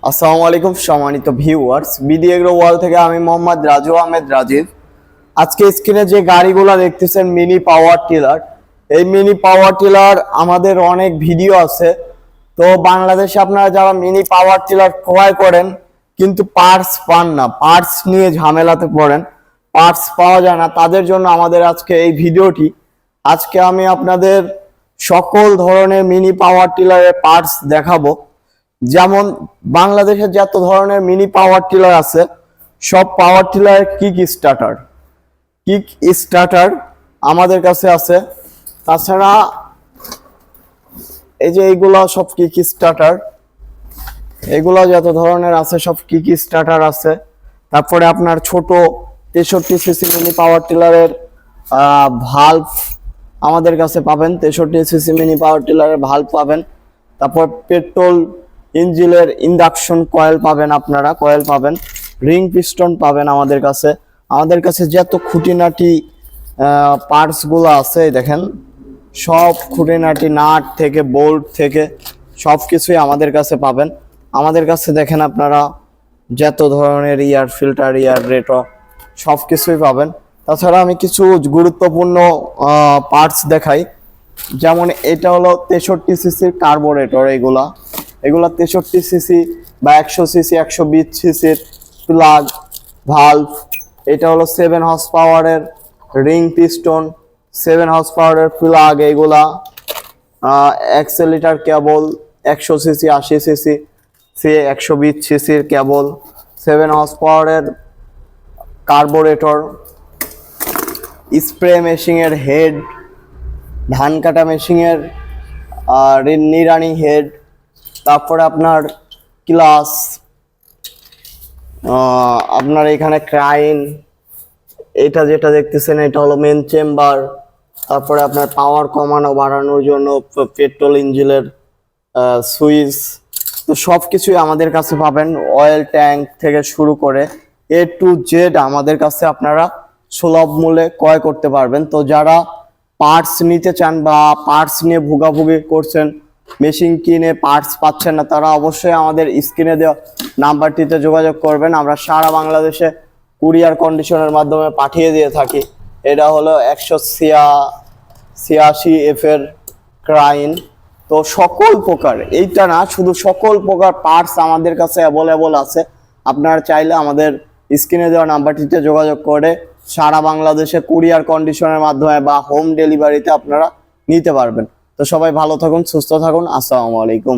আসসালামু আলাইকুম সম্মানিত ভিউয়ার্স, বিডি এগ্রো ওয়ার্ল্ড থেকে আমি মোহাম্মদ রাজু আহমেদ রাজীব। আজকে স্ক্রিনে যে গাড়িগুলো দেখতেছেন মিনি পাওয়ার টিলার, এই মিনি পাওয়ার টিলার আমাদের অনেক ভিডিও আছে। তো বাংলাদেশে আপনারা যারা মিনি পাওয়ার টিলার ক্রয় করেন কিন্তু পার্টস পান না, পার্টস নিয়ে ঝামেলাতে পড়েন, পার্টস পাওয়া যায় না, তাদের জন্য আমাদের আজকে এই ভিডিওটি। আজকে আমি আপনাদের সকল ধরনের মিনি পাওয়ার টিলারের পার্টস দেখাবো। যেমন বাংলাদেশে যত ধরনের মিনি পাওয়ার টিলার আছে, সব পাওয়ার টিলারের কিক স্টার্টার আমাদের কাছে আছে। তাছাড়া এই যে এইগুলা সব কিক স্টার্টার, এগুলা যত ধরনের আছে সব কিক স্টার্টার আছে। তারপরে আপনার ছোট 63 সিসি মিনি পাওয়ার টিলারের ভাল্ব আমাদের কাছে পাবেন, 63 সিসি মিনি পাওয়ার টিলারের ভাল্ব পাবেন। তারপর পেট্রোল ইঞ্জিনের ইন্ডাকশন কয়েল পাবেন, আপনারা কয়েল পাবেন, রিং পিস্টন পাবেন আমাদের কাছে। আমাদের কাছে যত খুঁটিনাটি পার্টসগুলো আছে দেখেন, সব খুঁটিনাটি নাট থেকে বোল্ট থেকে সব কিছুই আমাদের কাছে পাবেন। আমাদের কাছে দেখেন আপনারা যত ধরনের ইয়ার ফিল্টার, ইয়ার রেটো সব কিছুই পাবেন। তাছাড়া আমি কিছু গুরুত্বপূর্ণ পার্টস দেখাই। যেমন এটা হলো 63 সিসির কার্বোরেটর। এগুলা 63 সিসি বা 100 সিসি 120 সিসির প্লাগ ভালভ। এটা হলো 7 হর্স পাওয়ারের রিং পিস্টন, 7 হর্স পাওয়ারের প্লাগ। এগুলা অ্যাক্সেলেটর কেবল 100 সিসি 80 সিসি 120 সিসির কেবল, 7 হর্স পাওয়ারের কার্বোরেটর, স্প্রে মেশিনের হেড, ধান কাটা মেশিনের নিড়ানি হেড, তারপরে আপনার ক্লাস, আপনার এখানে ক্রাইন, এটা যেটা দেখতেছেন এটা হলো মেন চেম্বার। তারপরে আপনার পাওয়ার কমানো বাড়ানোর জন্য পেট্রোল ইঞ্জিনের সুইচ। তো সব কিছুই আমাদের কাছে পাবেন, অয়েল ট্যাঙ্ক থেকে শুরু করে A to Z আমাদের কাছে আপনারা সুলভ মূল্যে ক্রয় করতে পারবেন। তো যারা পার্টস নিতে চান বা পার্টস নিয়ে ভোগাভুগি করছেন, মেশিন কিনে পার্টস পাচ্ছেন না, তারা অবশ্যই আমাদের স্ক্রিনে দেওয়া নাম্বারটিতে যোগাযোগ করবেন। আমরা সারা বাংলাদেশে কুরিয়ার কন্ডিশনের মাধ্যমে পাঠিয়ে দিয়ে থাকি। এটা হলো 186 এর ক্রাইন। তো সকল প্রকার, এইটা না শুধু সকল প্রকার পার্টস আমাদের কাছে অ্যাভেলেবল আছে। আপনারা চাইলে আমাদের স্ক্রিনে দেওয়া নাম্বারটিতে যোগাযোগ করে সারা বাংলাদেশে কুরিয়ার কন্ডিশনের মাধ্যমে বা হোম ডেলিভারিতে আপনারা নিতে পারবেন। তো সবাই ভালো থাকুন, সুস্থ থাকুন। আসসালামু আলাইকুম।